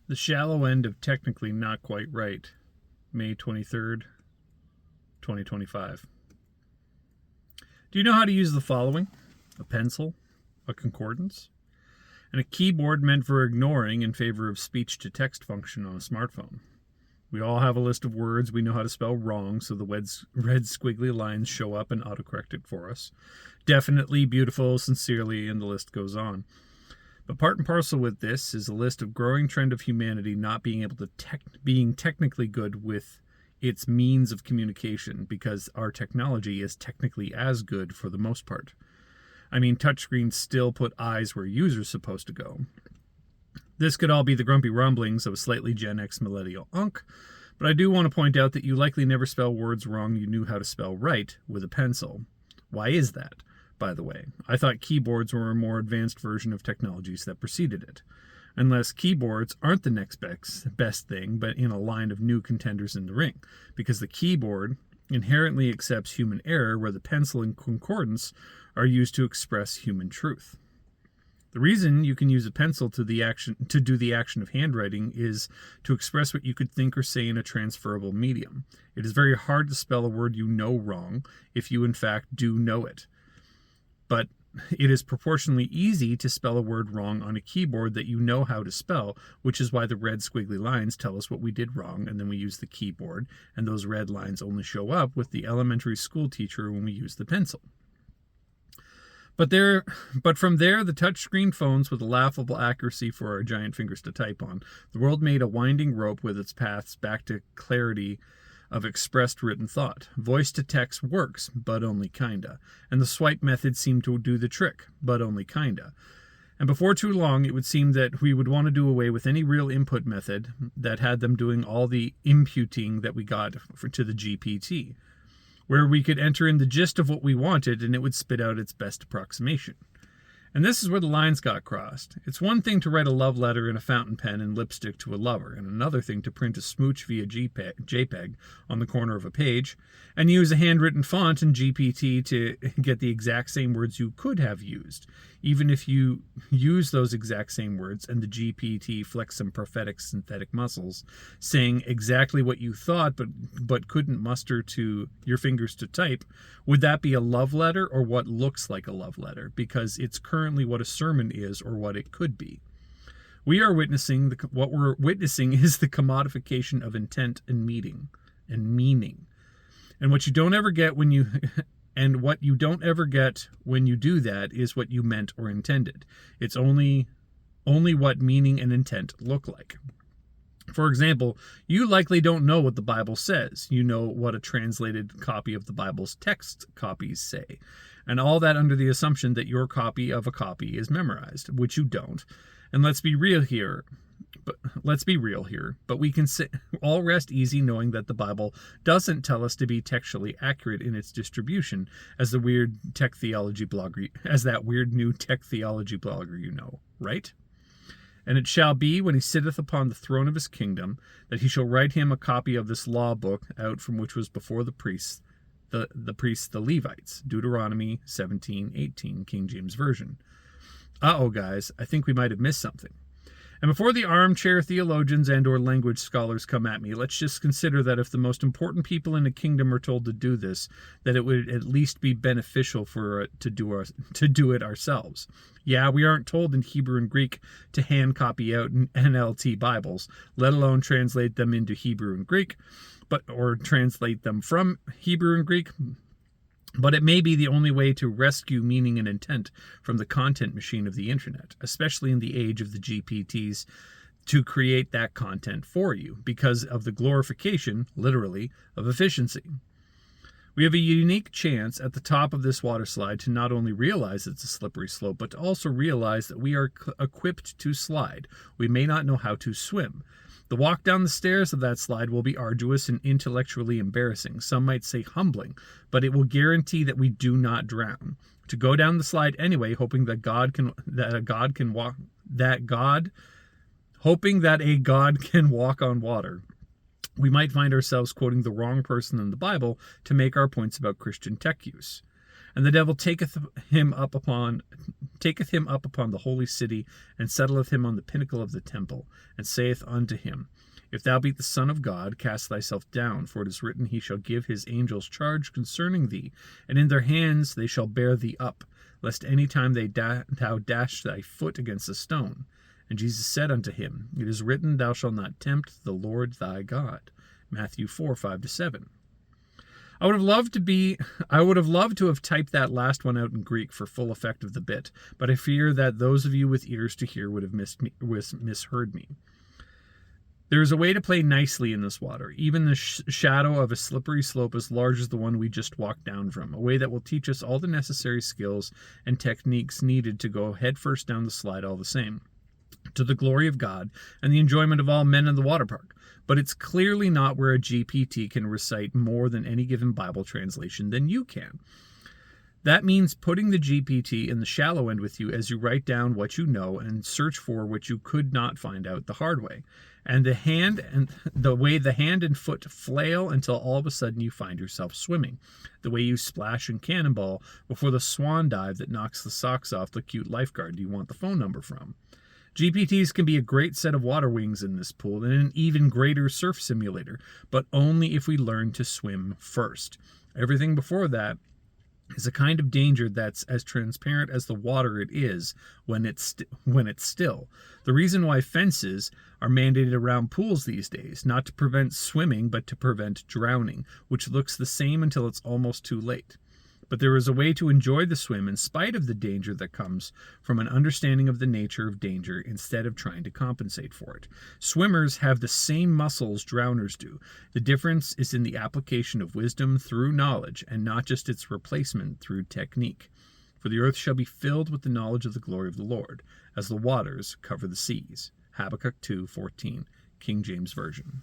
The shallow end of technically not quite right. May 23rd, 2025. Do you know how to use the following? A pencil, a concordance, and a keyboard meant for ignoring in favor of speech-to-text function on a smartphone. We all have a list of words we know how to spell wrong, so the red squiggly lines show up and autocorrect it for us. Definitely, beautiful, sincerely, and the list goes on. But part and parcel with this is a list of growing trend of humanity not being able to being technically good with its means of communication, because our technology is technically as good for the most part. I mean, touchscreens still put eyes where users supposed to go. This could all be the grumpy rumblings of a slightly Gen X millennial unk, but I do want to point out that you likely never spell words wrong you knew how to spell right with a pencil. Why is that, by the way? I thought keyboards were a more advanced version of technologies that preceded it. Unless keyboards aren't the next best thing, but in a line of new contenders in the ring, because the keyboard inherently accepts human error where the pencil and concordance are used to express human truth. The reason you can use a pencil to do the action of handwriting is to express what you could think or say in a transferable medium. It is very hard to spell a word you know wrong if you in fact do know it. But it is proportionally easy to spell a word wrong on a keyboard that you know how to spell, which is why the red squiggly lines tell us what we did wrong, and then we use the keyboard, and those red lines only show up with the elementary school teacher when we use the pencil. But from there, the touchscreen phones with a laughable accuracy for our giant fingers to type on, the world made a winding rope with its paths back to clarity of expressed written thought. Voice to text works, but only kinda. And the swipe method seemed to do the trick, but only kinda. And before too long, it would seem that we would want to do away with any real input method that had them doing all the imputing that we got to the GPT, where we could enter in the gist of what we wanted and it would spit out its best approximation. And this is where the lines got crossed. It's one thing to write a love letter in a fountain pen and lipstick to a lover, and another thing to print a smooch via JPEG on the corner of a page, and use a handwritten font in GPT to get the exact same words you could have used, even if you use those exact same words and the GPT flex some prophetic synthetic muscles, saying exactly what you thought but couldn't muster to your fingers to type. Would that be a love letter or what looks like a love letter? Because it's currently what a sermon is or what it could be. What we're witnessing is the commodification of intent and meaning. And what you don't ever get when you do that is what you meant or intended. It's only what meaning and intent look like. For example, you likely don't know what the Bible says. You know what a translated copy of the Bible's text copies say. And all that under the assumption that your copy of a copy is memorized, which you don't. And let's be real here. But we can all rest easy knowing that the Bible doesn't tell us to be textually accurate in its distribution, as that weird new tech theology blogger you know, right? And it shall be, when he sitteth upon the throne of his kingdom, that he shall write him a copy of this law book, out from which was before the priests, the Levites. Deuteronomy 17:18, King James Version. Guys, I think we might have missed something. And before the armchair theologians and or language scholars come at me, let's just consider that if the most important people in the kingdom are told to do this, that it would at least be beneficial for it to do it ourselves. Yeah, we aren't told in Hebrew and Greek to hand copy out NLT Bibles, let alone translate them into Hebrew and Greek, or translate them from Hebrew and Greek. But it may be the only way to rescue meaning and intent from the content machine of the internet, especially in the age of the GPTs, to create that content for you because of the glorification, literally, of efficiency. We have a unique chance at the top of this water slide to not only realize it's a slippery slope, but to also realize that we are equipped to slide. We may not know how to swim. The walk down the stairs of that slide will be arduous and intellectually embarrassing. Some might say humbling, but it will guarantee that we do not drown. To go down the slide anyway, hoping that a God can walk on water. We might find ourselves quoting the wrong person in the Bible to make our points about Christian tech use. And the devil taketh him up upon the holy city, and settleth him on the pinnacle of the temple, and saith unto him, If thou be the Son of God, cast thyself down, for it is written, He shall give his angels charge concerning thee, and in their hands they shall bear thee up, lest any time thou dash thy foot against a stone. And Jesus said unto him, It is written, Thou shalt not tempt the Lord thy God. Matthew 4:5-7. I would have loved to have typed that last one out in Greek for full effect of the bit, but I fear that those of you with ears to hear would have misheard me. There is a way to play nicely in this water, even the shadow of a slippery slope as large as the one we just walked down from, a way that will teach us all the necessary skills and techniques needed to go headfirst down the slide all the same, to the glory of God and the enjoyment of all men in the water park. But it's clearly not where a GPT can recite more than any given Bible translation than you can. That means putting the GPT in the shallow end with you as you write down what you know and search for what you could not find out the hard way. And the way the hand and foot flail until all of a sudden you find yourself swimming. The way you splash and cannonball before the swan dive that knocks the socks off the cute lifeguard you want the phone number from. GPTs can be a great set of water wings in this pool and an even greater surf simulator, but only if we learn to swim first. Everything before that is a kind of danger that's as transparent as the water it is when it's still. The reason why fences are mandated around pools these days, not to prevent swimming, but to prevent drowning, which looks the same until it's almost too late. But there is a way to enjoy the swim in spite of the danger that comes from an understanding of the nature of danger instead of trying to compensate for it. Swimmers have the same muscles drowners do. The difference is in the application of wisdom through knowledge and not just its replacement through technique. For the earth shall be filled with the knowledge of the glory of the Lord, as the waters cover the seas. Habakkuk 2:14, King James Version.